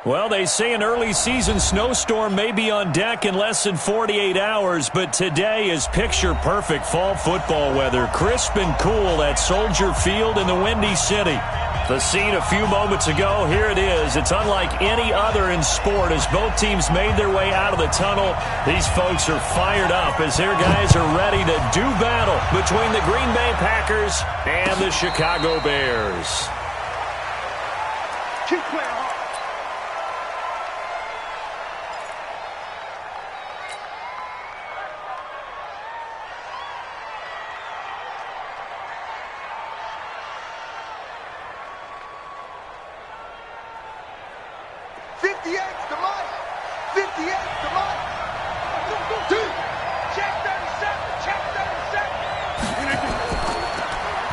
Well, they say an early season snowstorm may be on deck in less than 48 hours, but today is picture-perfect fall football weather. Crisp and cool at Soldier Field in the Windy City. The scene a few moments ago, here it is. It's unlike any other in sport as both teams made their way out of the tunnel. These folks are fired up as their guys are ready to do battle between the Green Bay Packers and the Chicago Bears. Keep playing hard.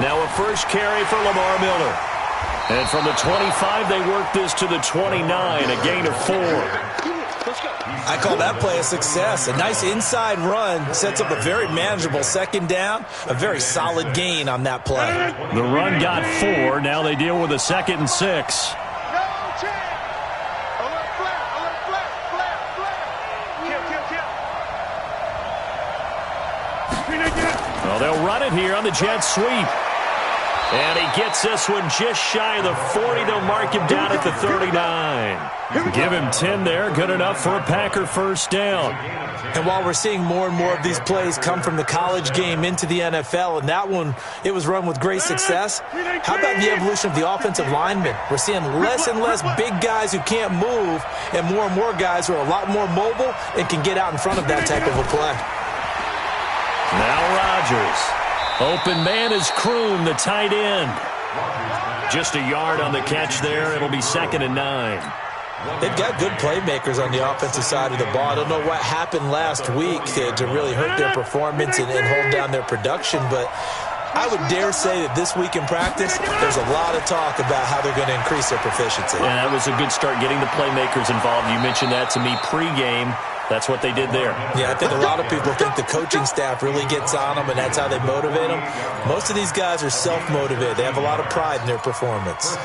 Now a first carry for Lamar Miller. And from the 25, they work this to the 29, a gain of 4. I call that play a success. A nice inside run sets up a very manageable second down, a very solid gain on that play. The run got 4. Now they deal with a 2nd and 6. Well, they'll run it here on the jet sweep. And he gets this one just shy of the 40. They'll mark him down at the 39. Give him 10 there. Good enough for a Packer first down. And while we're seeing more and more of these plays come from the college game into the NFL, and that one, it was run with great success, how about the evolution of the offensive linemen? We're seeing less and less big guys who can't move, and more guys who are a lot more mobile and can get out in front of that type of a play. Now Rodgers. Open man is Kroon, the tight end. Just a yard on the catch there. It'll be 2nd and 9. They've got good playmakers on the offensive side of the ball. I don't know what happened last week to really hurt their performance and hold down their production, but I would dare say that this week in practice, there's a lot of talk about how they're going to increase their proficiency. Yeah, that was a good start getting the playmakers involved. You mentioned that to me pregame. That's what they did there. Yeah, I think a lot of people think the coaching staff really gets on them, and that's how they motivate them. Most of these guys are self-motivated. They have a lot of pride in their performance.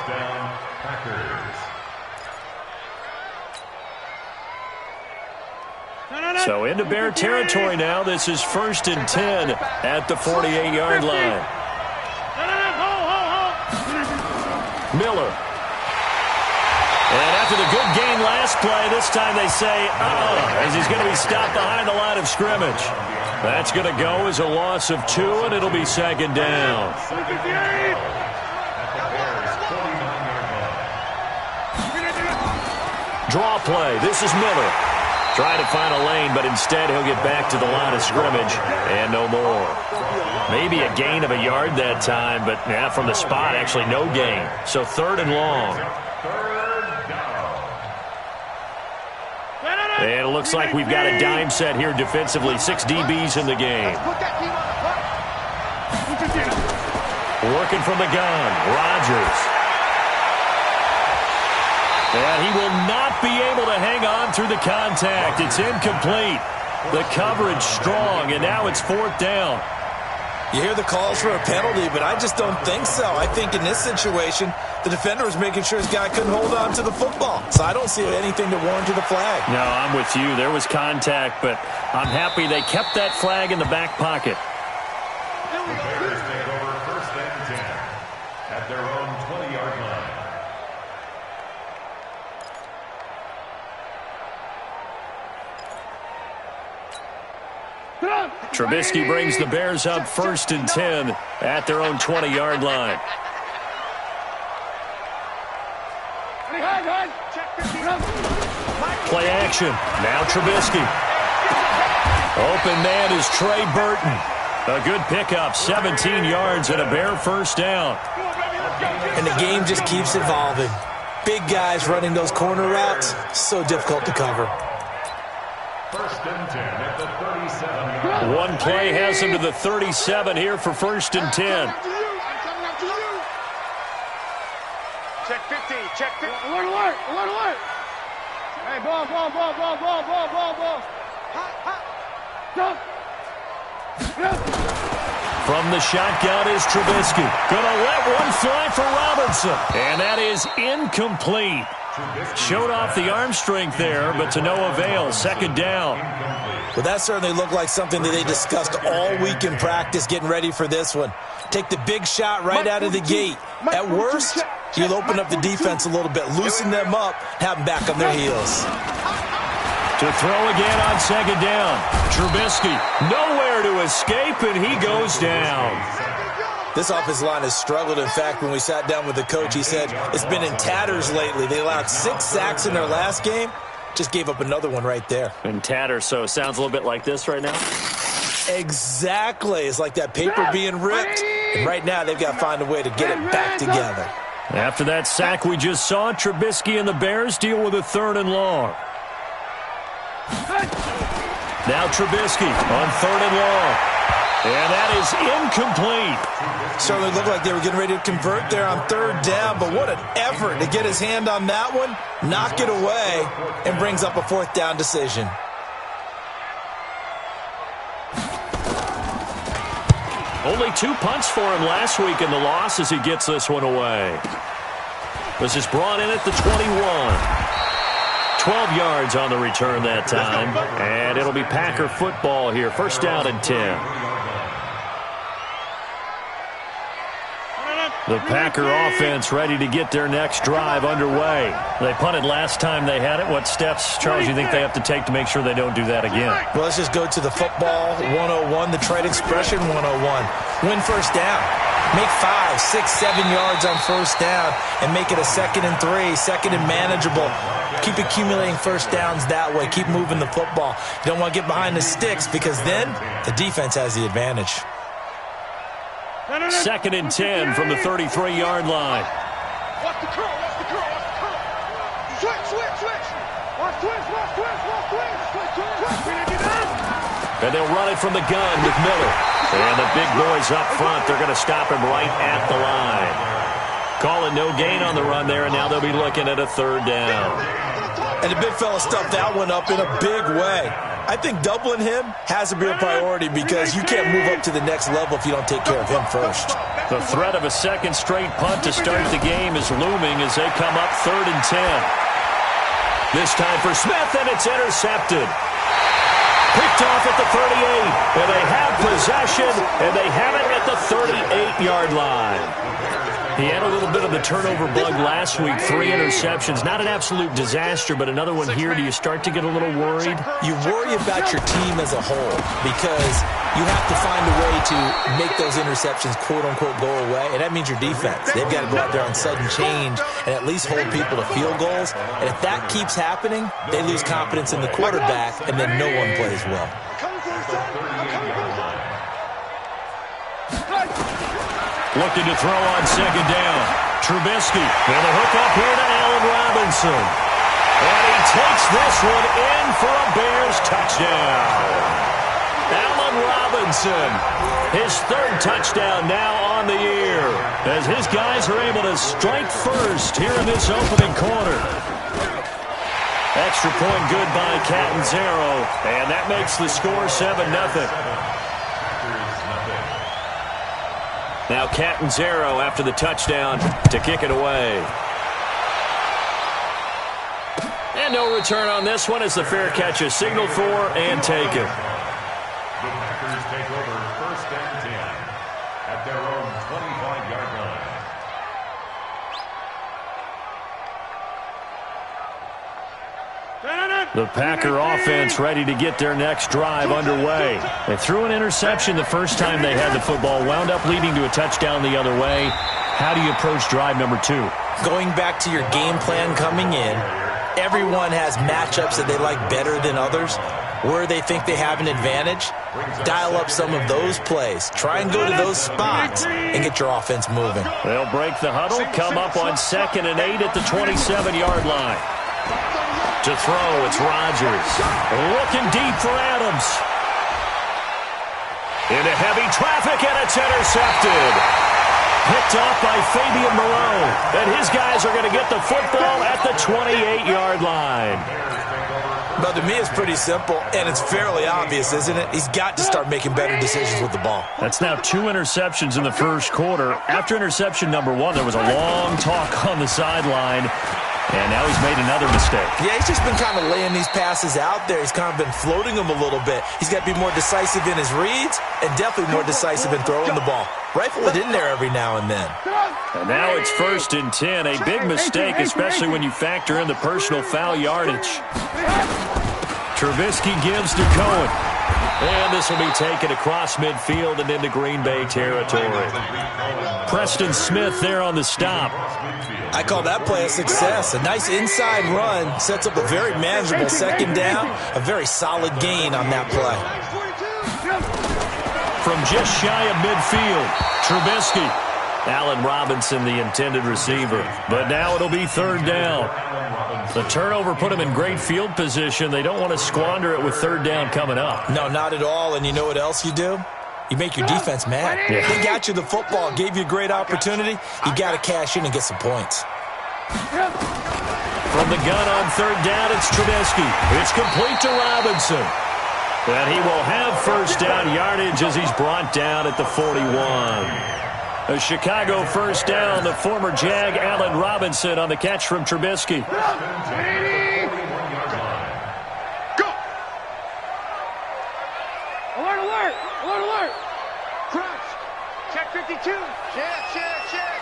So into Bear territory now. This is 1st and 10 at the 48-yard line. Miller. And after the good gain last play, this time they say, as he's going to be stopped behind the line of scrimmage. That's going to go as a loss of 2, and it'll be 2nd down. Draw play. This is Miller. Trying to find a lane, but instead he'll get back to the line of scrimmage and no more. Maybe a gain of a yard that time, but from the spot, actually no gain. So 3rd and long. And it looks like we've got a dime set here defensively. 6 DBs in the game. Working from the gun, Rodgers. And he will not be able to hang on through the contact. It's incomplete. The coverage strong, and now it's 4th down. You hear the calls for a penalty, but I just don't think so. I think in this situation, the defender was making sure his guy couldn't hold on to the football. So I don't see anything to warrant the flag. No, I'm with you. There was contact, but I'm happy they kept that flag in the back pocket. The Bears take over 1st and 10 at their own 20-yard line. Trubisky brings the Bears up 1st and 10 at their own 20-yard line. Play action. Now Trubisky. Open man is Trey Burton. A good pickup, 17 yards and a Bear first down. And the game just keeps evolving. Big guys running those corner routes, so difficult to cover. 1st and 10 at the 37-yard line. One play has him to the 37 here for 1st and 10. Check 15, check 15. Alert, alert, alert. Hey, ball. Hot. From the shotgun is Trubisky. Gonna let one fly for Robinson. And that is incomplete. Showed off the arm strength there, but to no avail. Second down. Well, that certainly looked like something that they discussed all week in practice getting ready for this one. Take the big shot right out of the gate. At worst, you'll open up the defense a little bit, loosen them up, have them back on their heels. To throw again on second down. Trubisky, nowhere to escape, and he goes down. This offensive line has struggled. In fact, when we sat down with the coach, he said it's been in tatters lately. They allowed 6 sacks in their last game. Just gave up another one right there. In tatters, so it sounds a little bit like this right now? Exactly. It's like that paper being ripped. And right now, they've got to find a way to get it back together. After that sack we just saw, Trubisky and the Bears deal with a 3rd and long. Now Trubisky on 3rd and long. And that is incomplete. Certainly looked like they were getting ready to convert there on 3rd down, but what an effort to get his hand on that one, knock it away, and brings up a 4th down decision. Only 2 punts for him last week in the loss as he gets this one away. This is brought in at the 21. 12 yards on the return that time. And it'll be Packer football here. 1st down and 10. The Packer offense ready to get their next drive underway. They punted last time they had it. What steps, Charles, do you think they have to take to make sure they don't do that again? Well, let's just go to the football 101, the trade expression 101. Win 1st down. Make 5, 6, 7 yards on 1st down and make it a 2nd and 3, 2nd and manageable. Keep accumulating 1st downs that way. Keep moving the football. You don't want to get behind the sticks because then the defense has the advantage. 2nd and 10 from the 33-yard line. Watch the curl, watch the curl, watch the curl. Switch. Watch twist. And they'll run it from the gun with Miller. And the big boys up front, they're going to stop him right at the line. Calling no gain on the run there, and now they'll be looking at a 3rd down. And the big fella stuffed that one up in a big way. I think doubling him has to be a priority because you can't move up to the next level if you don't take care of him first. The threat of a 2nd straight punt to start the game is looming as they come up 3rd and 10. This time for Smith, and it's intercepted. Picked off at the 38, and they have possession, and they have it at the 38-yard line. He had a little bit of the turnover bug last week, 3 interceptions. Not an absolute disaster, but another one here. Do you start to get a little worried? You worry about your team as a whole because you have to find a way to make those interceptions, quote-unquote, go away, and that means your defense. They've got to go out there on sudden change and at least hold people to field goals, and if that keeps happening, they lose confidence in the quarterback, and then no one plays well. Looking to throw on 2nd down. Trubisky. And the hook up here to Allen Robinson. And he takes this one in for a Bears touchdown. Allen Robinson. His 3rd touchdown now on the year. As his guys are able to strike first here in this opening quarter. Extra point good by Catanzaro. And that makes the score 7-0. Now Catanzaro after the touchdown to kick it away. And no return on this one as the fair catch is signaled for and taken. The Packers take over 1st and 10 at their own 25-yard line. The Packer offense ready to get their next drive underway. They threw an interception the first time they had the football, wound up leading to a touchdown the other way. How do you approach drive number 2? Going back to your game plan coming in, everyone has matchups that they like better than others. Where they think they have an advantage, dial up some of those plays. Try and go to those spots and get your offense moving. They'll break the huddle, come up on 2nd and 8 at the 27-yard line. To throw, it's Rodgers. Looking deep for Adams. Into heavy traffic, and it's intercepted. Picked off by Fabian Moreau. And his guys are going to get the football at the 28-yard line. But to me, it's pretty simple, and it's fairly obvious, isn't it? He's got to start making better decisions with the ball. That's now 2 interceptions in the first quarter. After interception number 1, there was a long talk on the sideline. And now he's made another mistake. Yeah, he's just been kind of laying these passes out there. He's kind of been floating them a little bit. He's got to be more decisive in his reads and definitely more decisive in throwing the ball. Rifle it in there every now and then. And now it's 1st and 10. A big mistake, especially when you factor in the personal foul yardage. Trubisky gives to Cohen. And this will be taken across midfield and into Green Bay territory. Preston Smith there on the stop. I call that play a success. A nice inside run sets up a very manageable second down. A very solid gain on that play. From just shy of midfield, Trubisky. Allen Robinson, the intended receiver. But now it'll be 3rd down. The turnover put them in great field position. They don't want to squander it with 3rd down coming up. No, not at all. And you know what else you do? You make your defense mad. Yeah. They got you the football, gave you a great opportunity. You got to cash in and get some points. From the gun on 3rd down, it's Trubisky. It's complete to Robinson. And he will have 1st down yardage as he's brought down at the 41. A Chicago 1st down. The former Jag, Allen Robinson, on the catch from Trubisky. Alert, alert! Alert, alert! Crouch! Check 52! Check, check, check!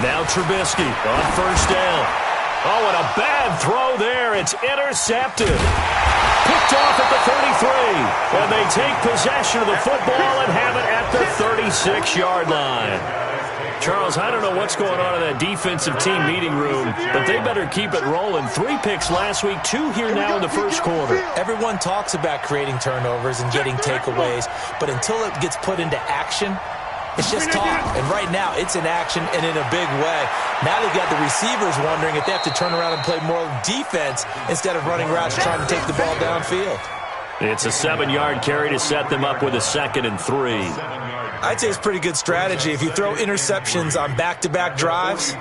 Now Trubisky on 1st down. Oh, and a bad throw there. It's intercepted. Picked off at the 33. And they take possession of the football and have it at the 36-yard line. Charles, I don't know what's going on in that defensive team meeting room, but they better keep it rolling. 3 picks last week, 2 here now in the 1st quarter. Everyone talks about creating turnovers and getting takeaways, but until it gets put into action, it's just talk. And right now, it's in action and in a big way. Now they've got the receivers wondering if they have to turn around and play more defense instead of running routes trying to take the ball downfield. It's a 7-yard carry to set them up with a 2nd and 3. I'd say it's pretty good strategy. If you throw interceptions on back-to-back drives,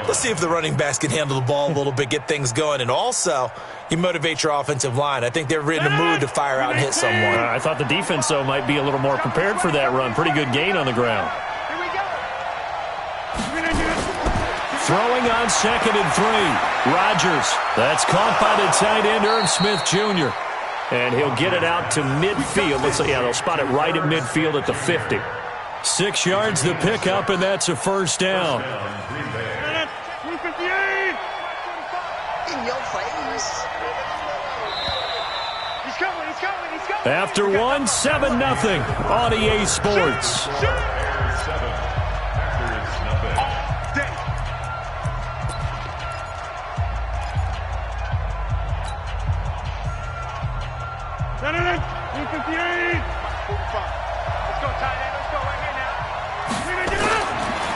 let's see if the running backs can handle the ball a little bit, get things going. And also, you motivate your offensive line. I think they're in the mood to fire out and hit someone. I thought the defense, though, might be a little more prepared for that run. Pretty good gain on the ground. Here we go! Throwing on 2nd and 3. Rodgers. That's caught by the tight end, Irv Smith Jr. And he'll get it out to midfield. Let's say, yeah, they'll spot it right at midfield at the 50. 6 yards the pickup, and that's a 1st down. 358! In your face. He's coming, he's coming, he's coming. After 1, 7-0 on EA Sports.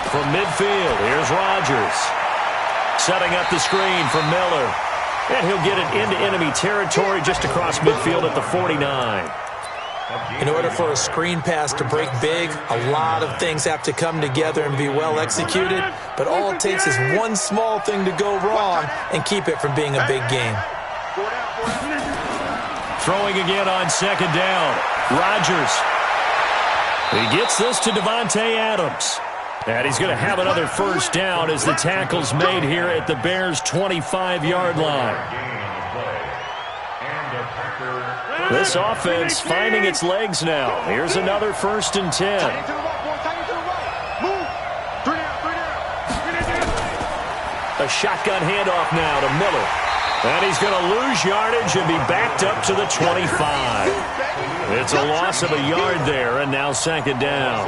From midfield, here's Rodgers. Setting up the screen for Miller. And he'll get it into enemy territory just across midfield at the 49. In order for a screen pass to break big, a lot of things have to come together and be well executed. But all it takes is one small thing to go wrong and keep it from being a big game. Throwing again on 2nd down. Rodgers. He gets this to Devontae Adams. And he's going to have another 1st down as the tackle's made here at the Bears' 25-yard line. This offense finding its legs now. Here's another 1st and 10. A shotgun handoff now to Miller. And he's going to lose yardage and be backed up to the 25. It's a loss of a yard there, and now 2nd down.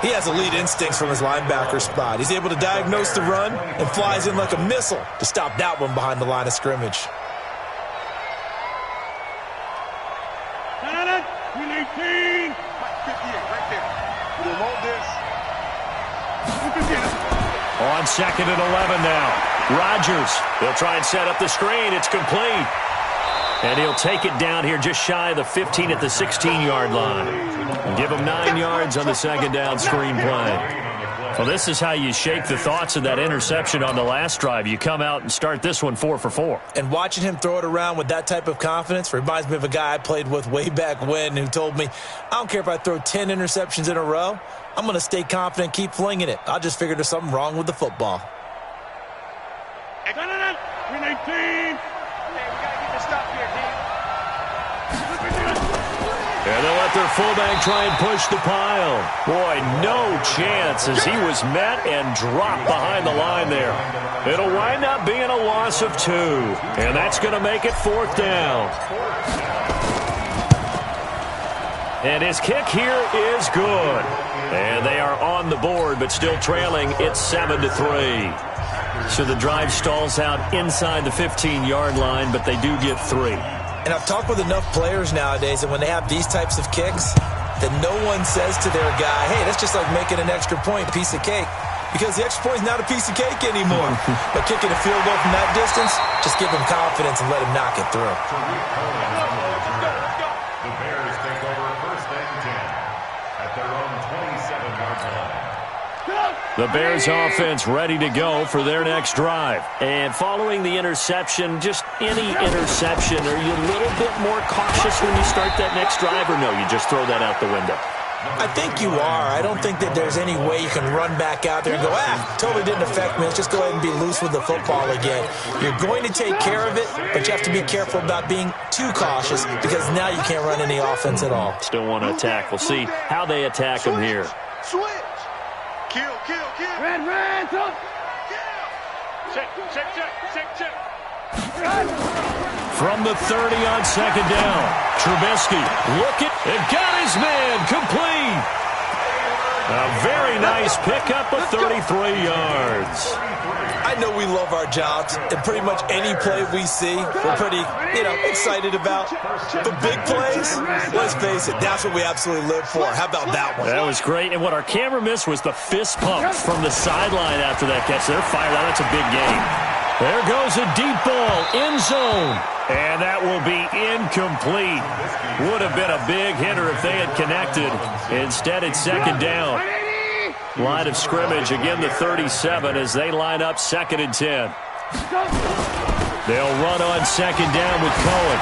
He has elite instincts from his linebacker spot. He's able to diagnose the run and flies in like a missile to stop that one behind the line of scrimmage. On 2nd and 11 now. Rodgers. He'll try and set up the screen. It's complete. And he'll take it down here just shy of the 15 at the 16-yard line. And give him 9 yards on the 2nd down screen play. Well, this is how you shake the thoughts of that interception on the last drive. You come out and start this one 4 for 4. And watching him throw it around with that type of confidence reminds me of a guy I played with way back when who told me, I don't care if I throw 10 interceptions in a row, I'm going to stay confident and keep flinging it. I just figured there's something wrong with the football. Hey, no. 319. Hey, we got to get this stop here, D. And they'll let their fullback try and push the pile. Boy, no chance as he was met and dropped behind the line there. It'll wind up being a loss of 2. And that's going to make it 4th down. And his kick here is good. And they are on the board, but still trailing. It's 7-3. So the drive stalls out inside the 15-yard line, but they do get 3. And I've talked with enough players nowadays that when they have these types of kicks, that no one says to their guy, hey, that's just like making an extra point, piece of cake. Because the extra point is not a piece of cake anymore. But kicking a field goal from that distance, just give him confidence and let him knock it through. The Bears take over 1st and 10 at their own 27-yard line. The Bears offense ready to go for their next drive. And following the interception, just any interception, are you a little bit more cautious when you start that next drive, or no, you just throw that out the window? I think you are. I don't think that there's any way you can run back out there and go, totally didn't affect me. Let's just go ahead and be loose with the football again. You're going to take care of it, but you have to be careful about being too cautious because now you can't run any offense at all. Still want to attack. We'll see how they attack him here. Switch. Kill. Red, up. Check. From the 30 on 2nd down, Trubisky and got his man complete. A very nice pickup of 33 yards. I know we love our jobs, and pretty much any play we see, we're pretty, excited about. But big plays, let's face it, that's what we absolutely live for. How about that one? That was great, and what our camera missed was the fist pump from the sideline after that catch. They're fired out. That's a big game. There goes a deep ball, end zone, and that will be incomplete. Would have been a big hitter if they had connected. Instead, it's 2nd down. Line of scrimmage, again the 37 as they line up 2nd and 10. They'll run on 2nd down with Cohen.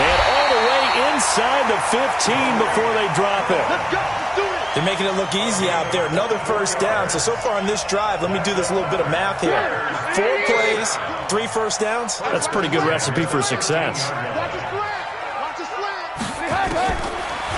And all the way inside the 15 before they drop it. They're making it look easy out there. Another 1st down. So far on this drive, let me do this little bit of math here. 4 plays, 3 1st downs. That's a pretty good recipe for success.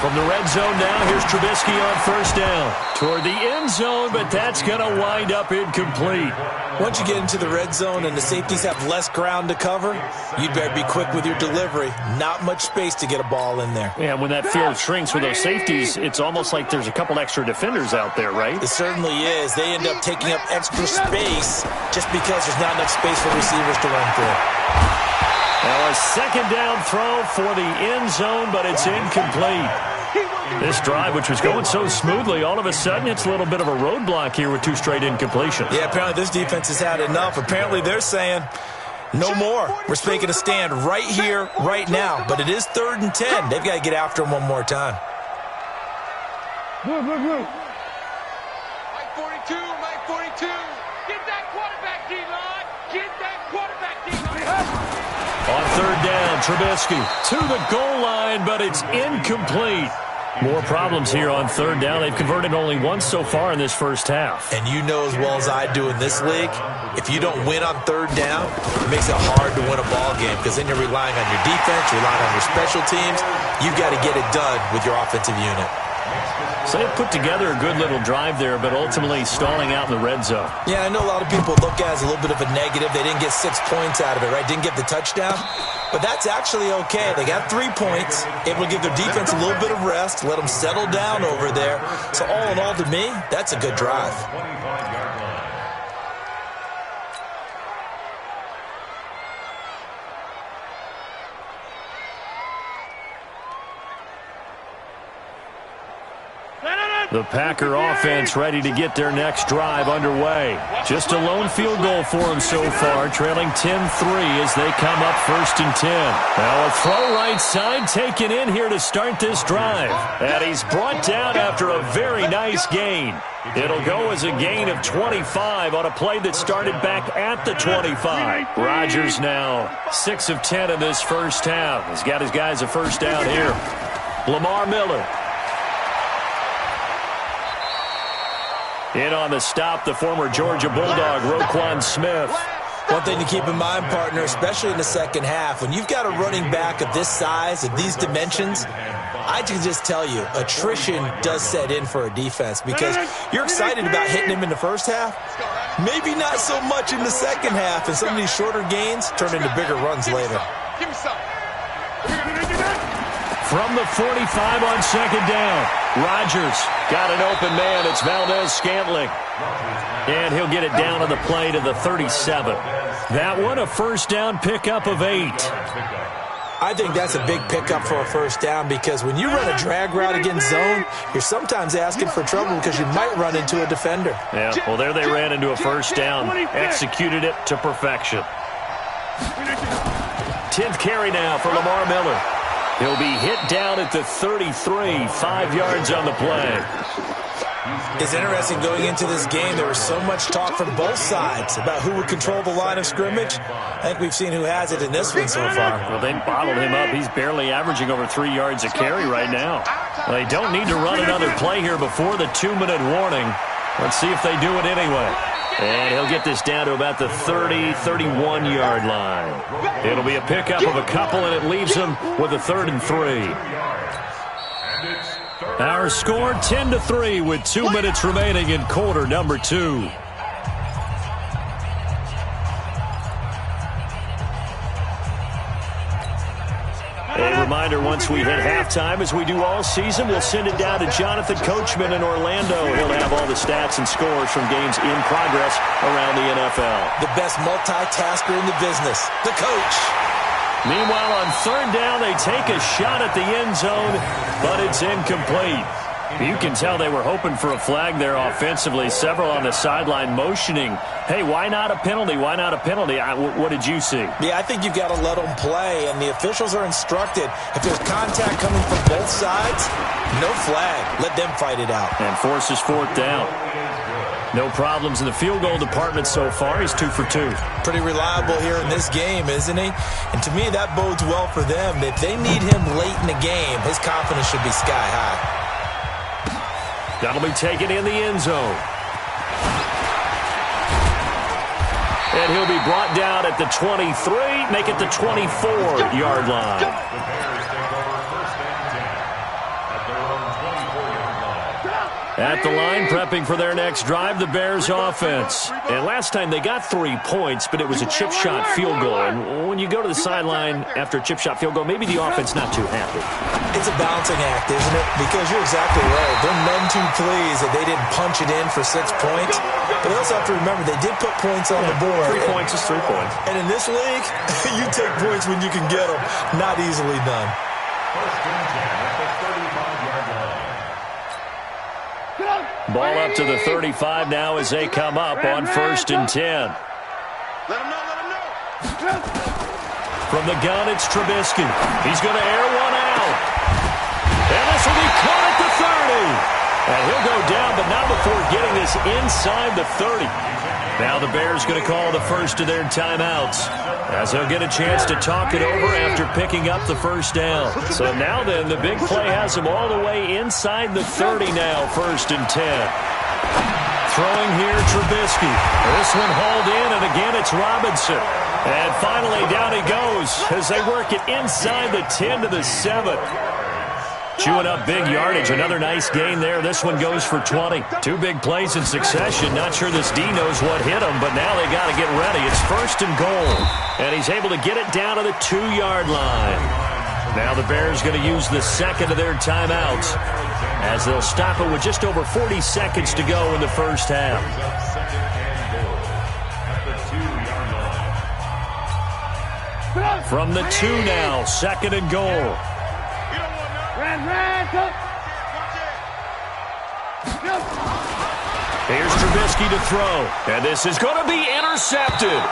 From the red zone now, here's Trubisky on 1st down. Toward the end zone, but that's going to wind up incomplete. Once you get into the red zone and the safeties have less ground to cover, you'd better be quick with your delivery. Not much space to get a ball in there. Yeah, when that field shrinks with those safeties, it's almost like there's a couple extra defenders out there, right? It certainly is. They end up taking up extra space just because there's not enough space for receivers to run through. Now a 2nd down throw for the end zone, but it's incomplete. This drive, which was going so smoothly, all of a sudden it's a little bit of a roadblock here with 2 straight incompletions. Yeah, apparently this defense has had enough. Apparently they're saying, no more. We're making a stand right here, right now. But it is 3rd and 10. They've got to get after him one more time. Mike 42. Get that quarterback, D-line. Get that quarterback, D-line. On 3rd down, Trubisky to the goal line, but it's incomplete. More problems here on 3rd down. They've converted only once so far in this 1st half. And you know as well as I do in this league, if you don't win on 3rd down, it makes it hard to win a ball game because then you're relying on your defense, you're relying on your special teams. You've got to get it done with your offensive unit. So they put together a good little drive there, but ultimately stalling out in the red zone. Yeah, I know a lot of people look at it as a little bit of a negative. They didn't get 6 points out of it, right? Didn't get the touchdown. But that's actually okay. They got 3 points, able to give their defense a little bit of rest, let them settle down over there. So all in all, to me, that's a good drive. The Packer offense ready to get their next drive underway. Just a lone field goal for them so far, trailing 10-3 as they come up 1st and 10. Now a throw right side taken in here to start this drive. And he's brought down after a very nice gain. It'll go as a gain of 25 on a play that started back at the 25. Rodgers now 6 of 10 in this first half. He's got his guys a first down here. Lamar Miller. In on the stop, the former Georgia Bulldog, Roquan Smith. One thing to keep in mind, partner, especially in the second half, when you've got a running back of this size, of these dimensions, I can just tell you, attrition does set in for a defense because you're excited about hitting him in the first half. Maybe not so much in the second half, and some of these shorter gains turn into bigger runs later. From the 45 on second down, Rodgers got an open man. It's Valdez-Scantling. And he'll get it down on the play to the 37. That one a first down pickup of 8. I think that's a big pickup for a first down because when you run a drag route against zone, you're sometimes asking for trouble because you might run into a defender. Yeah, well, there they ran into a first down. Executed it to perfection. 10th carry now for Lamar Miller. He'll be hit down at the 33, 5 yards on the play. It's interesting going into this game. There was so much talk from both sides about who would control the line of scrimmage. I think we've seen who has it in this one so far. Well, they bottled him up. He's barely averaging over 3 yards a carry right now. Well, they don't need to run another play here before the 2-minute warning. Let's see if they do it anyway. And he'll get this down to about the 30, 31-yard line. It'll be a pickup of a couple, and it leaves them with a 3rd and 3. Our score 10-3 with 2 minutes remaining in quarter number 2. A reminder, once we hit halftime, as we do all season, we'll send it down to Jonathan Coachman in Orlando. He'll have all the stats and scores from games in progress around the NFL. The best multitasker in the business, the coach. Meanwhile, on 3rd down, they take a shot at the end zone, but it's incomplete. You can tell they were hoping for a flag there offensively. Several on the sideline motioning, hey, why not a penalty? Why not a penalty? What did you see? Yeah, I think you've got to let them play, and the officials are instructed. If there's contact coming from both sides, no flag. Let them fight it out. And forces 4th down. No problems in the field goal department so far. He's 2 for 2. Pretty reliable here in this game, isn't he? And to me, that bodes well for them. If they need him late in the game, his confidence should be sky high. That'll be taken in the end zone. And he'll be brought down at the 23, make it the 24-yard line. The Bears take over 1st and 10 at their own 24-yard line. At the line, prepping for their next drive, the Bears offense. And last time they got 3 points, but it was a chip shot field goal. And when you go to the sideline after a chip shot field goal, maybe the offense not too happy. It's a balancing act, isn't it? Because you're exactly right. They're none too pleased that they didn't punch it in for 6 points. But they also have to remember they did put points on the board. 3 points is 3 points. And in this league, you take points when you can get them. Not easily done. 1st and 10 at the 35-yard line. Ball up to the 35 now as they come up on 1st and 10. Let him know. From the gun, it's Trubisky. He's going to air one out. And this will be caught at the 30. And he'll go down, but not before getting this inside the 30. Now the Bears going to call the first of their timeouts, as they'll get a chance to talk it over after picking up the first down. So now then, the big play has them all the way inside the 30 now, 1st and 10. Throwing here, Trubisky. This one hauled in, and again it's Robinson. And finally down he goes as they work it inside the 10 to the 7. Chewing up big yardage. Another nice gain there. This one goes for 20. 2 big plays in succession. Not sure this D knows what hit him, but now they got to get ready. It's 1st and goal. And he's able to get it down to the 2-yard line. Now the Bears going to use the second of their timeouts, as they'll stop it with just over 40 seconds to go in the first half. From the 2 now, 2nd and goal. Here's Trubisky to throw. And this is going to be intercepted.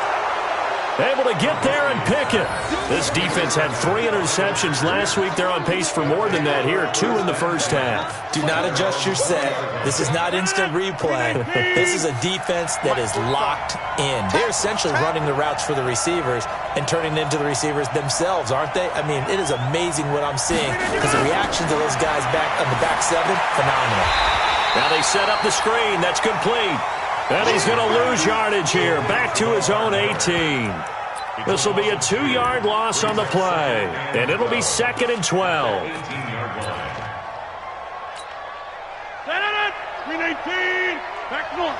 Able to get there and pick it. This defense had 3 interceptions last week. They're on pace for more than that here. 2 in the first half. Do not adjust your set. This is not instant replay. This is a defense that is locked in. They're essentially running the routes for the receivers and turning into the receivers themselves, aren't they? I mean, it is amazing what I'm seeing because the reactions of those guys back on the back 7, phenomenal. Now they set up the screen. That's complete. And he's going to lose yardage here. Back to his own 18. This will be a 2-yard loss on the play. And it'll be 2nd and 12. 319. Back north.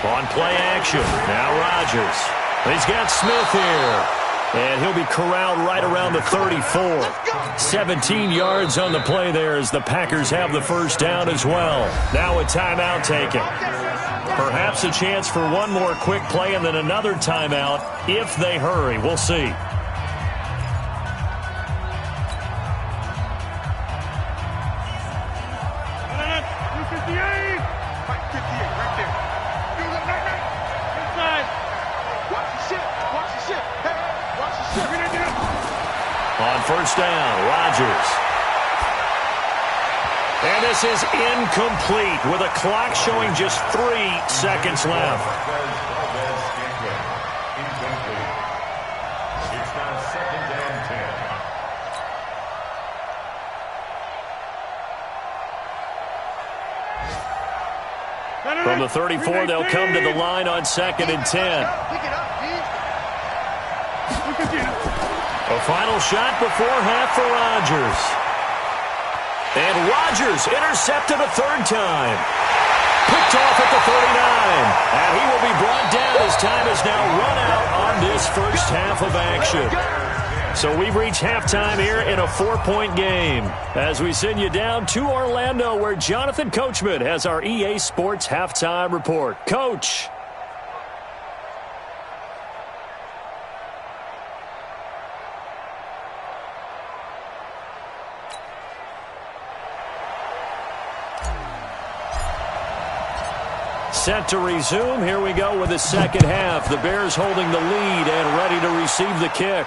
On play action. Now Rodgers. He's got Smith here. And he'll be corralled right around the 34. 17 yards on the play there as the Packers have the first down as well. Now a timeout taken. Perhaps a chance for one more quick play and then another timeout if they hurry. We'll see. On first down, Rodgers. And this is incomplete with a clock showing just 3 seconds left. It's now 2nd and 10. From the 34, they'll come to the line on 2nd and 10. A final shot before half for Rodgers. And Rodgers intercepted a 3rd time. Picked off at the 39. And he will be brought down as time is now run out on this first half of action. So we've reached halftime here in a 4-point game. As we send you down to Orlando where Jonathan Coachman has our EA Sports halftime report. Coach. Set to resume. Here we go with the second half. The Bears holding the lead and ready to receive the kick.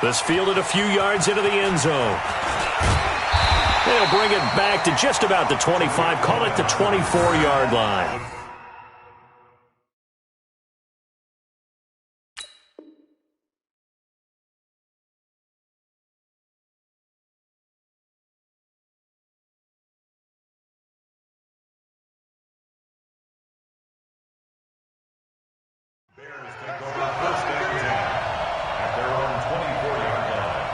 This fielded a few yards into the end zone. They'll bring it back to just about the 25. Call it the 24-yard line. Bears take over 1st and 10 at their own 24-yard line.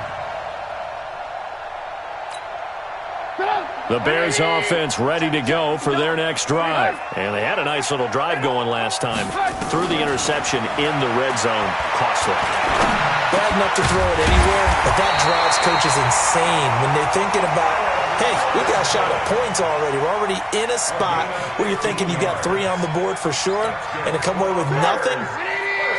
The Bears offense ready to go for their next drive. And they had a nice little drive going last time. Threw the interception in the red zone. Costly. Bad enough to throw it anywhere, but that drives coaches insane when they're thinking about, hey, we got a shot at points already. We're already in a spot where you're thinking you got 3 on the board for sure, and to come away with nothing,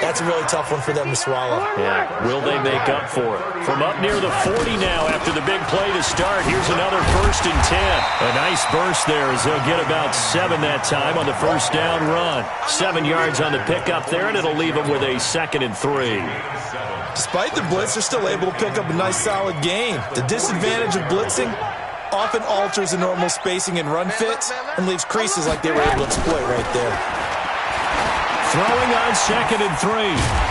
that's a really tough one for them to swallow. Yeah, will they make up for it? From up near the 40 now after the big play to start, here's another 1st and 10. A nice burst there as they'll get about 7 that time on the first down run. 7 yards on the pickup there, and it'll leave them with a 2nd and 3. Despite the blitz, they're still able to pick up a nice solid gain. The disadvantage of blitzing often alters the normal spacing and run fits and leaves creases like they were able to exploit right there. Throwing on 2nd and 3.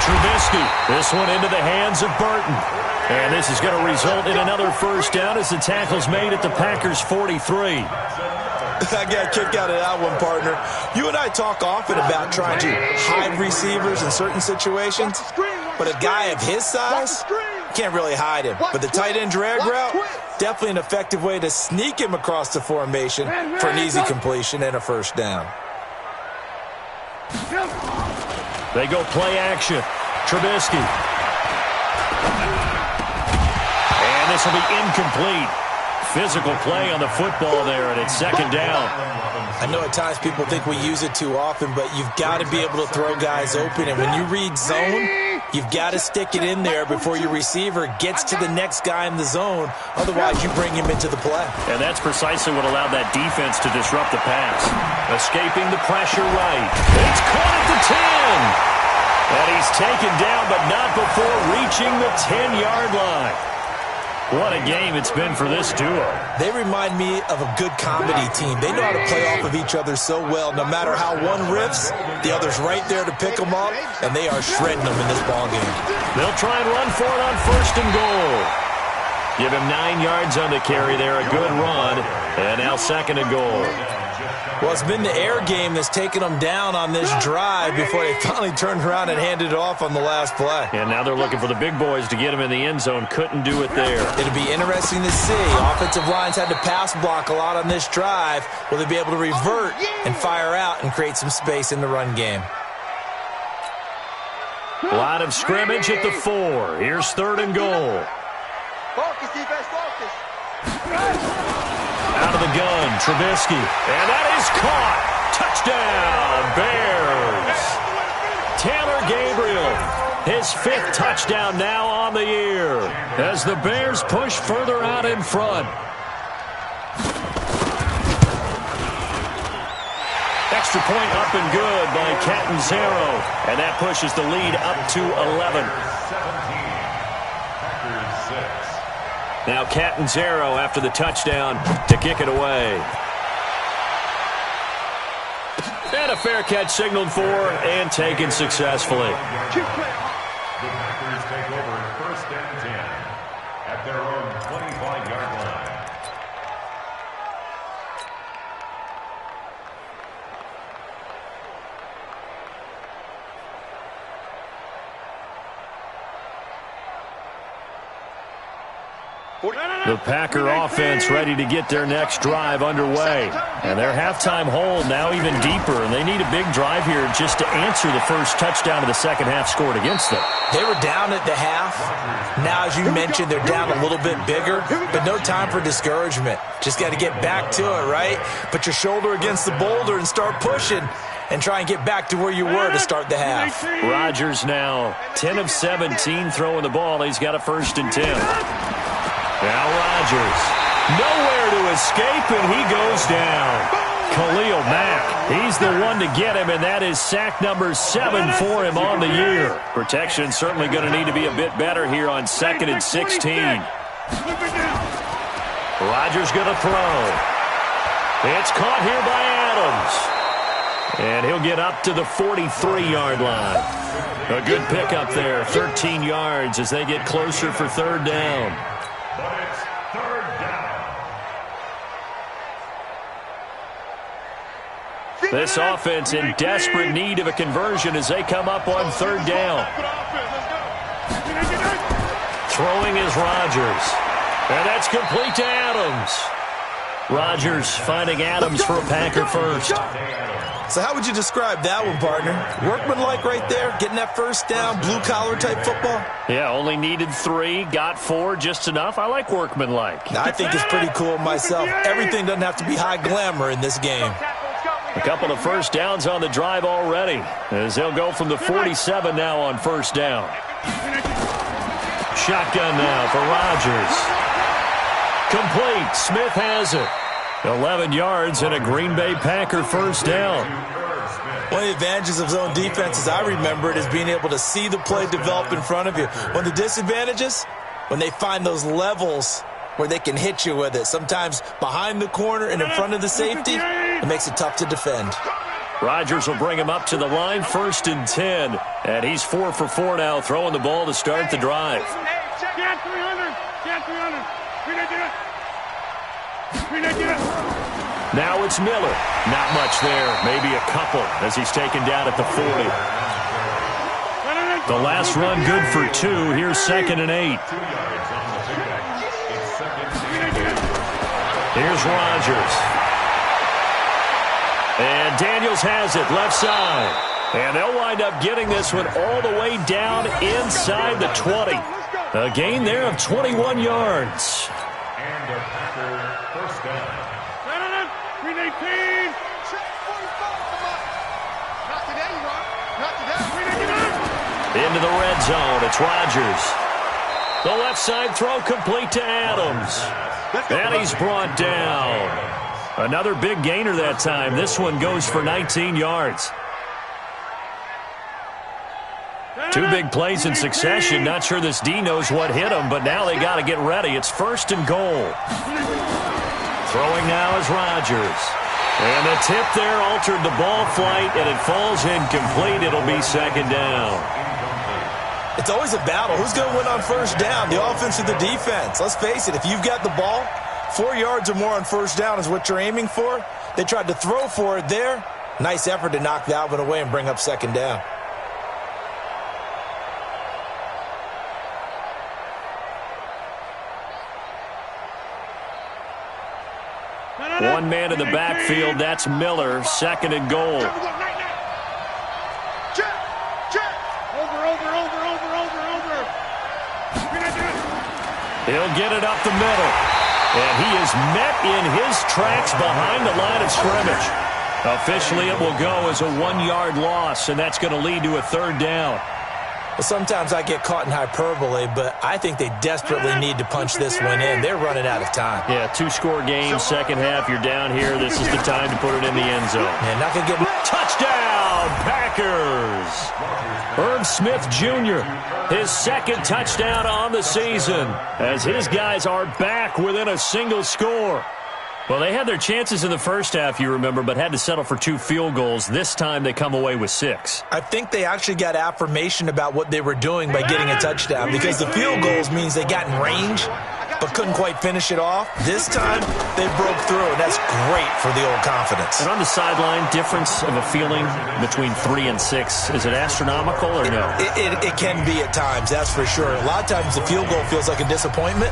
Trubisky. This one into the hands of Burton. And this is going to result in another first down as the tackle's made at the Packers' 43. I got a kick out of that one, partner. You and I talk often about trying to hide receivers in certain situations, but a guy of his size, can't really hide him. But the tight end drag route, definitely an effective way to sneak him across the formation for an easy completion and a first down. They go play action. Trubisky. And this will be incomplete. Physical play on the football there, and it's 2nd down. I know at times people think we use it too often, but you've got to be able to throw guys open. And when you read zone, You've got to stick it in there before your receiver gets to the next guy in the zone. Otherwise, you bring him into the play. And that's precisely what allowed that defense to disrupt the pass. Escaping the pressure right. It's caught at the 10. And he's taken down, but not before reaching the 10-yard line. What a game it's been for this duo. They remind me of a good comedy team. They know how to play off of each other so well. No matter how one riffs, the other's right there to pick them up, and they are shredding them in this ballgame. They'll try and run for it on 1st and goal. Give him 9 yards on the carry there, a good run, and now 2nd and goal. Well, it's been the air game that's taken them down on this drive before they finally turned around and handed it off on the last play. And now they're looking for the big boys to get him in the end zone. Couldn't do it there. It'll be interesting to see. Offensive lines had to pass block a lot on this drive. Will they be able to revert and fire out and create some space in the run game? A lot of scrimmage at the 4. Here's 3rd and goal. Focus, defense, focus. Out of the gun, Trubisky. And that is caught. Touchdown, Bears. Taylor Gabriel, his 5th touchdown now on the year as the Bears push further out in front. Extra point up and good by Catanzaro. And that pushes the lead up to 11. Now Catanzaro after the touchdown to kick it away. And a fair catch signaled for and taken successfully. The Packers take over 1st and 10 at their own 25-yard line. The Packer offense ready to get their next drive underway. And their halftime hole now even deeper. And they need a big drive here just to answer the first touchdown of the second half scored against them. They were down at the half. Now, as you mentioned, they're down a little bit bigger. But no time for discouragement. Just got to get back to it, right? Put your shoulder against the boulder and start pushing. And try and get back to where you were to start the half. Rodgers now 10 of 17 throwing the ball. He's got a 1st and 10. Now Rodgers, nowhere to escape, and he goes down. Khalil Mack, he's the one to get him, and that is sack number 7 for him on the year. Protection certainly going to need to be a bit better here on 2nd and 16. Rodgers going to throw. It's caught here by Adams. And he'll get up to the 43-yard line. A good pickup there, 13 yards as they get closer for 3rd down. But it's 3rd down. This offense in desperate need of a conversion as they come up on 3rd down. Throwing is Rodgers. And that's complete to Adams. Rodgers finding Adams for a Packer first. So how would you describe that one, partner? Workmanlike right there, getting that 1st down, blue-collar type football? Yeah, only needed 3, got 4, just enough. I like workmanlike. I think it's pretty cool myself. Everything doesn't have to be high glamour in this game. A couple of 1st downs on the drive already as they'll go from the 47 now on 1st down. Shotgun now for Rodgers. Complete. Smith has it. 11 yards and a Green Bay Packer 1st down. One of the advantages of zone defense, as I remember it, is being able to see the play develop in front of you. One of the disadvantages, when they find those levels where they can hit you with it. Sometimes behind the corner and in front of the safety, it makes it tough to defend. Rodgers will bring him up to the line, 1st and 10. And he's 4 for 4 now, throwing the ball to start the drive. Now it's Miller. Not much there. Maybe a couple as he's taken down at the 40. The last run good for 2. Here's 2nd and 8. Here's Rodgers. And Daniels has it left side. And they'll wind up getting this one all the way down inside the 20. A gain there of 21 yards. And a Packer 1st down. Into the red zone. It's Rodgers. The left side throw complete to Adams. And he's brought down. Another big gainer that time. This one goes for 19 yards. Two big plays in succession. Not sure this D knows what hit him, but now they got to get ready. It's 1st and goal. Throwing now is Rodgers. And the tip there altered the ball flight, and it falls incomplete. It'll be 2nd down. It's always a battle. Who's going to win on 1st down, the offense or the defense? Let's face it, if you've got the ball, 4 yards or more on 1st down is what you're aiming for. They tried to throw for it there. Nice effort to knock that one away and bring up 2nd down. One man in the backfield. That's Miller. 2nd and goal. He'll get it up the middle. And he is met in his tracks behind the line of scrimmage. Officially, it will go as a 1-yard loss, and that's going to lead to a 3rd down. Well, sometimes I get caught in hyperbole, but I think they desperately need to punch this one in. They're running out of time. Yeah, 2-score game, 2nd half, you're down here. This is the time to put it in the end zone. And not going to get... Touchdown, Packers! Herb Smith Jr., his 2nd touchdown on the season, as his guys are back within a single score. Well, they had their chances in the first half, you remember, but had to settle for 2 field goals. This time they come away with 6. I think they actually got affirmation about what they were doing by getting a touchdown, because the field goals means they got in range but couldn't quite finish it off. This time they broke through, and that's great for the old confidence. And on the sideline, difference of a feeling between 3 and 6, is it astronomical or no? It can be at times, that's for sure. A lot of times the field goal feels like a disappointment.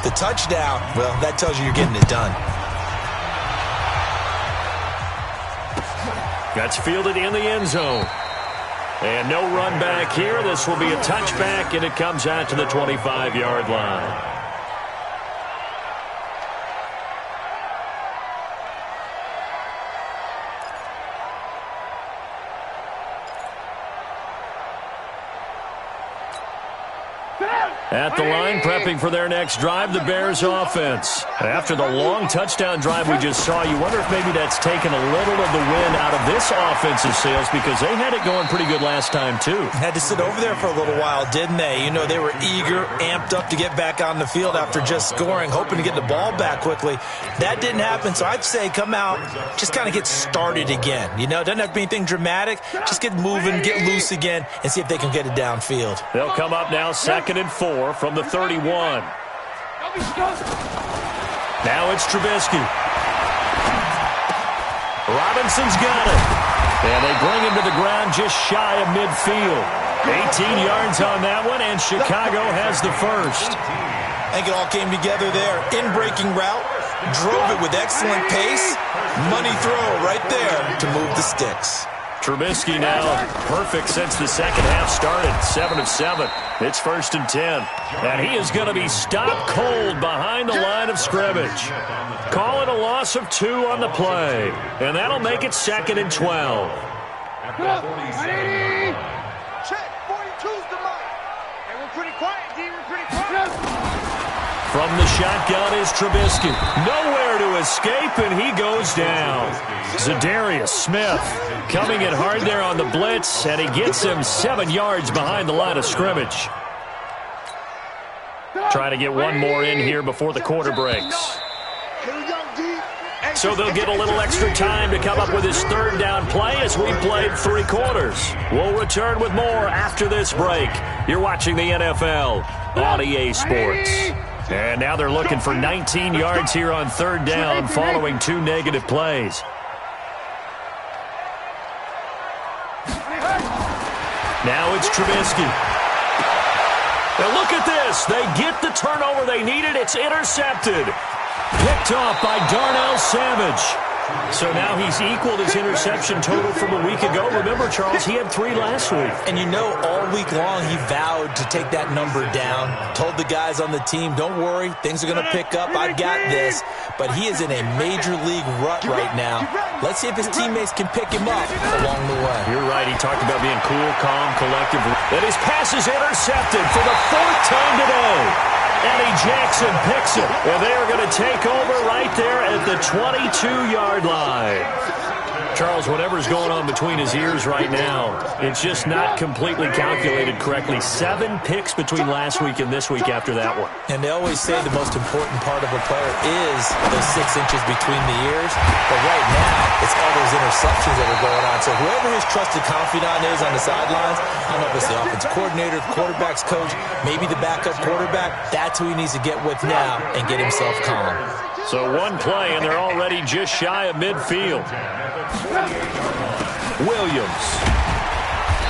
The touchdown, well, that tells you you're getting it done. That's fielded in the end zone. And no run back here. This will be a touchback, and it comes out to the 25-yard line. At the line, prepping for their next drive, the Bears offense. After the long touchdown drive we just saw, you wonder if maybe that's taken a little of the wind out of this offensive sails, because they had it going pretty good last time, too. Had to sit over there for a little while, didn't they? You know, they were eager, amped up to get back on the field after just scoring, hoping to get the ball back quickly. That didn't happen, so I'd say come out, just kind of get started again. You know, doesn't have to be anything dramatic. Just get moving, get loose again, and see if they can get it downfield. They'll come up now 2nd and 4 from the 31. Now it's Trubisky. Robinson's got it. And they bring him to the ground just shy of midfield. 18 yards on that one, and Chicago has the first. I think it all came together there. In-breaking route, drove it with excellent pace. Money throw right there to move the sticks. Trubisky now perfect since the second half started. 7 of 7. It's 1st and 10. And he is going to be stopped cold behind the line of scrimmage. Call it a loss of 2 on the play. And that'll make it 2nd and 12. Check, 42's the mark. And we're pretty quiet, D. We're pretty quiet. From the shotgun is Trubisky. Nowhere to escape, and he goes down. Zadarius Smith coming in hard there on the blitz, and he gets him 7 yards behind the line of scrimmage. Trying to get one more in here before the quarter breaks. So they'll get a little extra time to come up with his 3rd down play as we played 3 quarters. We'll return with more after this break. You're watching the NFL on EA Sports. And now they're looking for 19 yards here on 3rd down following 2 negative plays. Now it's Trubisky. Now look at this. They get the turnover they needed. It's intercepted. Picked off by Darnell Savage. So now he's equaled his interception total from a week ago. Remember, Charles, he had 3 last week. And you know, all week long he vowed to take that number down. Told the guys on the team, don't worry, things are going to pick up. I've got this. But he is in a major league rut right now. Let's see if his teammates can pick him up along the way. You're right. He talked about being cool, calm, collective. And his pass is intercepted for the 4th time today. Eddie Jackson picks it. And they are going to take over right there at the 22-yard line. Charles, whatever's going on between his ears right now, it's just not completely calculated correctly. 7 picks between last week and this week after that one. And they always say the most important part of a player is those 6 inches between the ears. But right now, it's all those interceptions that are going on. So whoever his trusted confidant is on the sidelines, I don't know if it's the offensive coordinator, the quarterback's coach, maybe the backup quarterback, that's who he needs to get with now and get himself calm. So one play, and they're already just shy of midfield. Williams.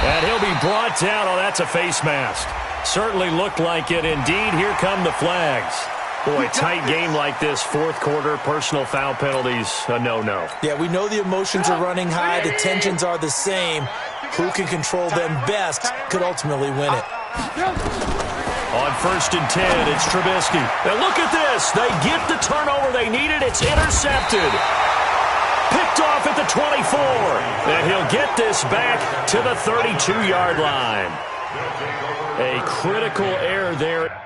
And he'll be brought down. Oh, that's a face mask. Certainly looked like it. Indeed, here come the flags. Boy, tight game like this, 4th quarter, personal foul penalties, a no-no. Yeah, we know the emotions are running high. The tensions are the same. Who can control them best could ultimately win it. On 1st and 10, it's Trubisky. And look at this. They get the turnover they needed. It's intercepted. Picked off at the 24. And he'll get this back to the 32-yard line. A critical error there.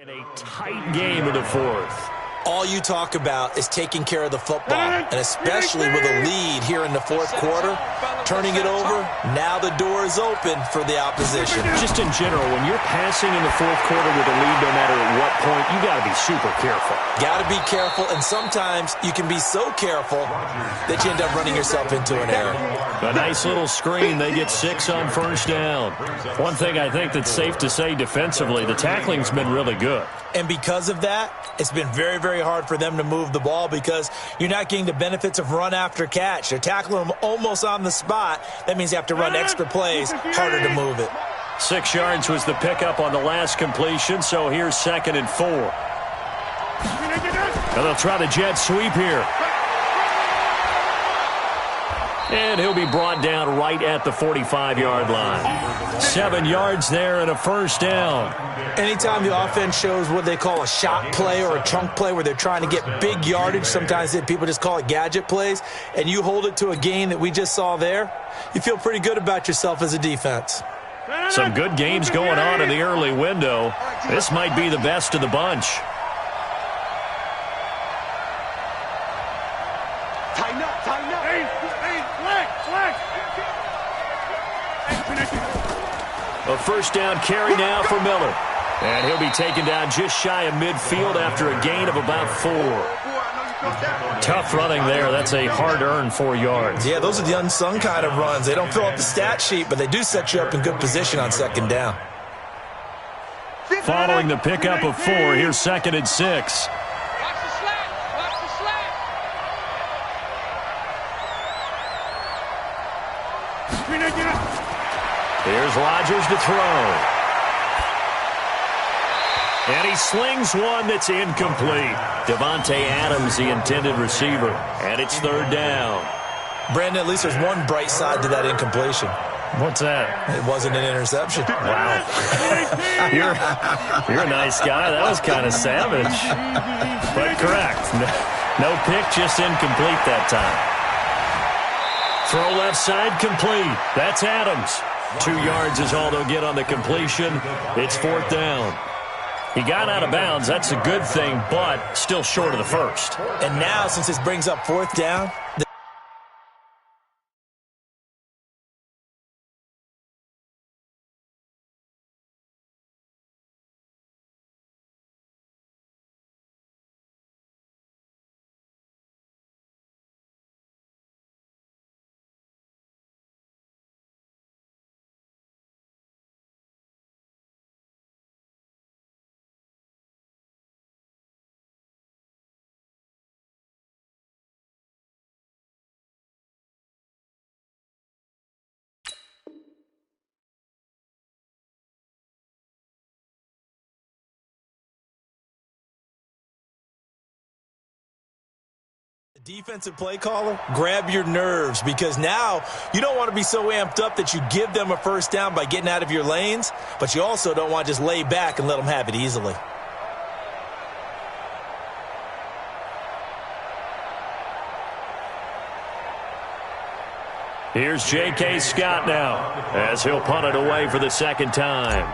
In a tight game of the 4th. All you talk about is taking care of the football, and especially with a lead here in the 4th quarter, turning it over, now the door is open for the opposition. Just in general, when you're passing in the 4th quarter with a lead, no matter at what point, you got to be super careful. Got to be careful, and sometimes you can be so careful that you end up running yourself into an error. A nice little screen. They get 6 on 1st down. One thing I think that's safe to say defensively, the tackling's been really good. And because of that, it's been very, very hard for them to move the ball because you're not getting the benefits of run after catch. They're tackling them almost on the spot. That means you have to run extra plays, harder to move it. 6 yards was the pickup on the last completion, so here's 2nd and 4. And they'll try the jet sweep here. And he'll be brought down right at the 45-yard line. 7 yards there and a 1st down. Anytime the offense shows what they call a shot play or a chunk play where they're trying to get big yardage, sometimes people just call it gadget plays, and you hold it to a gain that we just saw there, you feel pretty good about yourself as a defense. Some good games going on in the early window. This might be the best of the bunch. Tighten up, tighten up. Hey, flag. A 1st down carry now for Miller. And he'll be taken down just shy of midfield after a gain of about 4. Tough running there. That's a hard-earned 4 yards. Yeah, those are the unsung kind of runs. They don't fill up the stat sheet, but they do set you up in good position on 2nd down. Following the pickup of 4, here's 2nd and 6. Here's Rodgers to throw. And he slings one that's incomplete. Devontae Adams, the intended receiver. And it's 3rd down. Brandon, at least there's one bright side to that incompletion. What's that? It wasn't an interception. Wow. You're a nice guy. That was kind of savage. But correct. No pick, just incomplete that time. Throw left side, complete. That's Adams. 2 yards is all they'll get on the completion. It's 4th down. He got out of bounds. That's a good thing, but still short of the 1st. And now, since this brings up 4th down, defensive play caller, grab your nerves, because now you don't want to be so amped up that you give them a first down by getting out of your lanes, but you also don't want to just lay back and let them have it easily. Here's J.K. Scott now as he'll punt it away for the second time.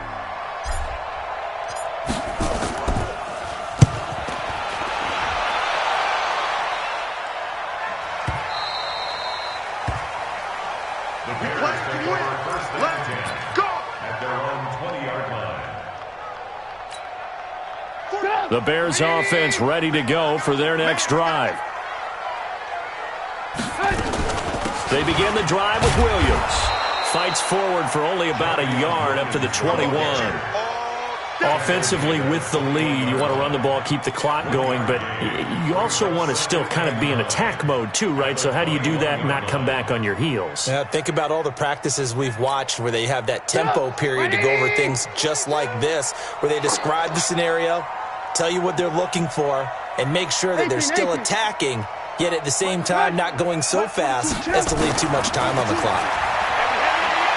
The Bears take over first and 10 at their own 20-yard line. The Bears offense ready to go for their next drive. They begin the drive with Williams. Fights forward for only about a yard up to the 21. Offensively with the lead, you want to run the ball, keep the clock going, but you also want to still kind of be in attack mode too, right? So how do you do that and not come back on your heels? Yeah, think about all the practices we've watched where they have that tempo period to go over things just like this, where they describe the scenario, tell you what they're looking for, and make sure that they're still attacking, yet at the same time not going so fast as to leave too much time on the clock.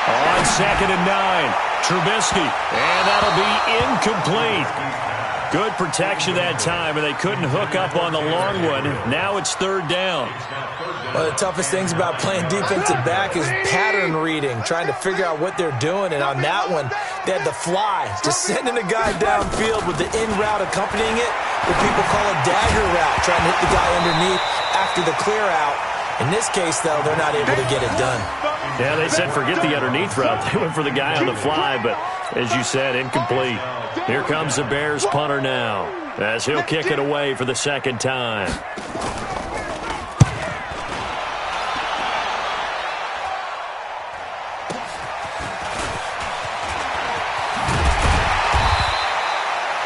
On 2nd and 9, Trubisky, and that'll be incomplete. Good protection that time, and they couldn't hook up on the long one. Now it's 3rd down. One of the toughest things about playing defensive back is pattern reading, trying to figure out what they're doing. And on that one, they had the fly, just sending a guy downfield with the in route accompanying it, what people call a dagger route, trying to hit the guy underneath after the clear out. In this case, though, they're not able to get it done. Yeah, they said forget the underneath route. They went for the guy on the fly, but as you said, incomplete. Here comes the Bears punter now as he'll kick it away for the second time.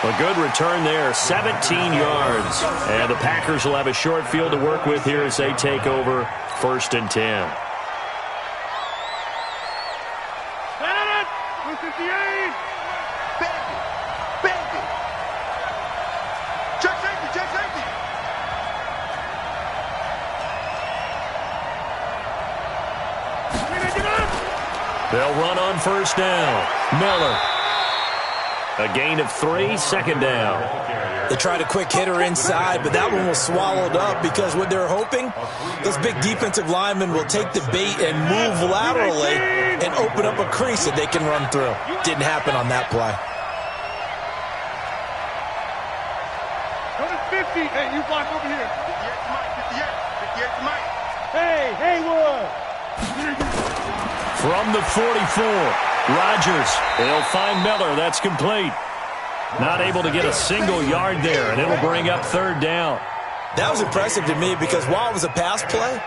A good return there, 17 yards. And the Packers will have a short field to work with here as they take over 1st and 10. They'll run on 1st down. Miller. A gain of 3, 2nd down. They tried a quick hitter inside, but that one was swallowed up because what they're hoping, those big defensive linemen will take the bait and move laterally and open up a crease that they can run through. Didn't happen on that play. Go to 50. Hey, you block over here. 58 Mike. Hey, Haywood. From the 44. Rodgers, they'll find Miller. That's complete. Not able to get a single yard there, and it'll bring up 3rd down. That was impressive to me because while it was a pass play,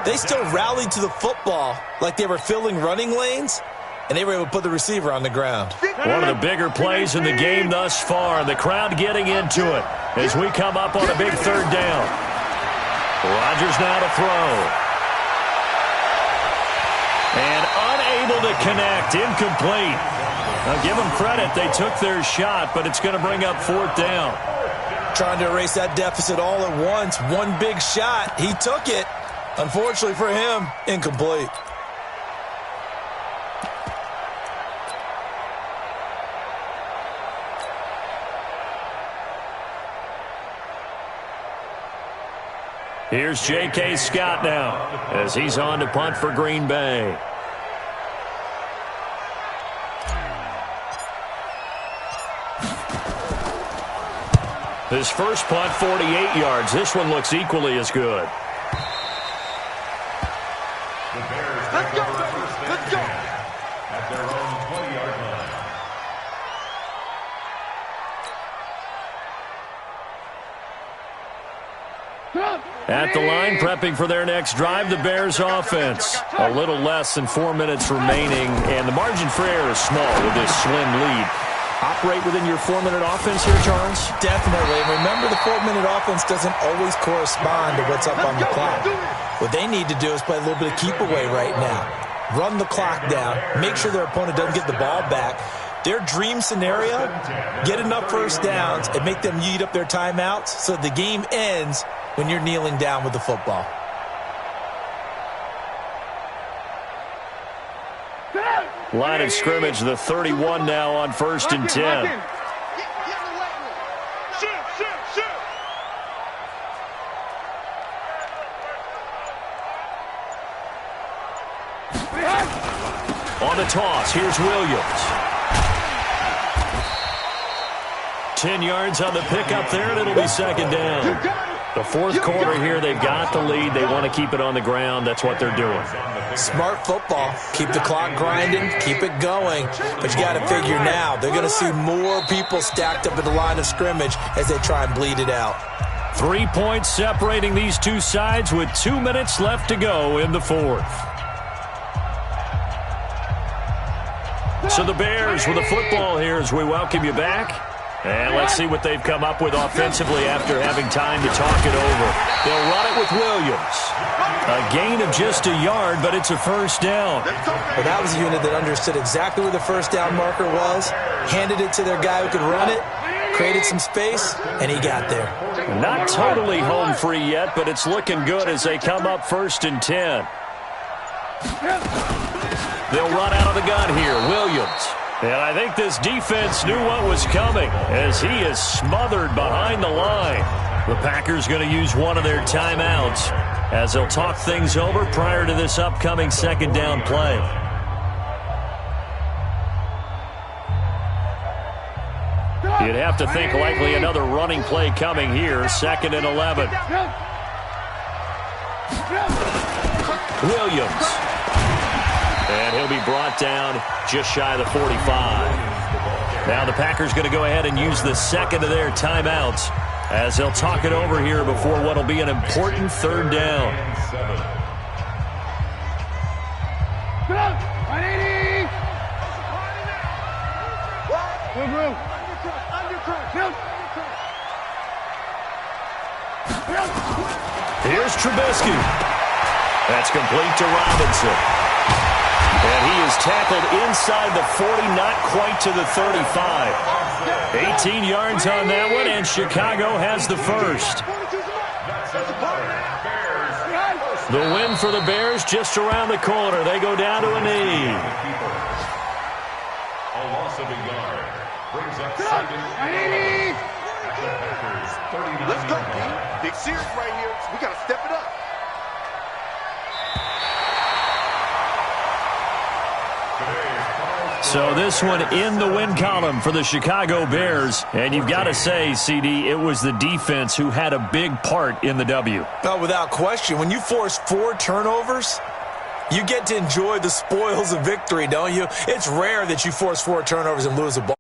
they still rallied to the football like they were filling running lanes, and they were able to put the receiver on the ground. One of the bigger plays in the game thus far, and the crowd getting into it as we come up on a big 3rd down. Rodgers now to throw. And unable to connect, incomplete. Now give them credit, they took their shot, but it's going to bring up 4th down. Trying to erase that deficit all at once. One big shot, he took it. Unfortunately for him, incomplete. Here's J.K. Scott now as he's on to punt for Green Bay. His first punt, 48 yards. This one looks equally as good. The Bears take over first and 10 at their own 20-yard line. At the line, prepping for their next drive, the Bears offense. A little less than 4 minutes remaining, and the margin for error is small with this slim lead. Operate within your 4-minute offense here, Charles? Definitely. Remember, the 4-minute offense doesn't always correspond to what's up on the clock. What they need to do is play a little bit of keep away right now. Run the clock down. Make sure their opponent doesn't get the ball back. Their dream scenario, get enough first downs and make them eat up their timeouts so the game ends when you're kneeling down with the football. Line of scrimmage, the 31 now on 1st and 10. On the toss, here's Williams. 10 yards on the pickup there, and it'll be 2nd down. The 4th quarter here, they've got the lead. They want to keep it on the ground. That's what they're doing. Smart football. Keep the clock grinding, keep it going. But you got to figure now, they're going to see more people stacked up at the line of scrimmage as they try and bleed it out. 3 points separating these two sides with 2 minutes left to go in the 4th. So the Bears with the football here as we welcome you back. And let's see what they've come up with offensively after having time to talk it over. They'll run it with Williams. A gain of just a yard, but it's a 1st down. Well, that was a unit that understood exactly where the 1st down marker was, handed it to their guy who could run it, created some space, and he got there. Not totally home free yet, but it's looking good as they come up 1st and 10. They'll run out of the gun here. Williams. And I think this defense knew what was coming as he is smothered behind the line. The Packers going to use one of their timeouts as they'll talk things over prior to this upcoming 2nd down play. You'd have to think likely another running play coming here. 2nd and 11. Williams. And he'll be brought down just shy of the 45. Now the Packers going to go ahead and use the 2nd of their timeouts as they'll talk it over here before what will be an important 3rd down. Here's Trubisky. That's complete to Robinson. And he is tackled inside the 40, not quite to the 35. 18 yards on that one, and Chicago has the 1st. The win for the Bears just around the corner. They go down to a knee. A loss of a yard brings up 2nd and 11. Let's go, team. Big series right here. We got to step it up. So this one in the win column for the Chicago Bears. And you've got to say, CD, it was the defense who had a big part in the W. No, without question. When you force 4 turnovers, you get to enjoy the spoils of victory, don't you? It's rare that you force 4 turnovers and lose a ball.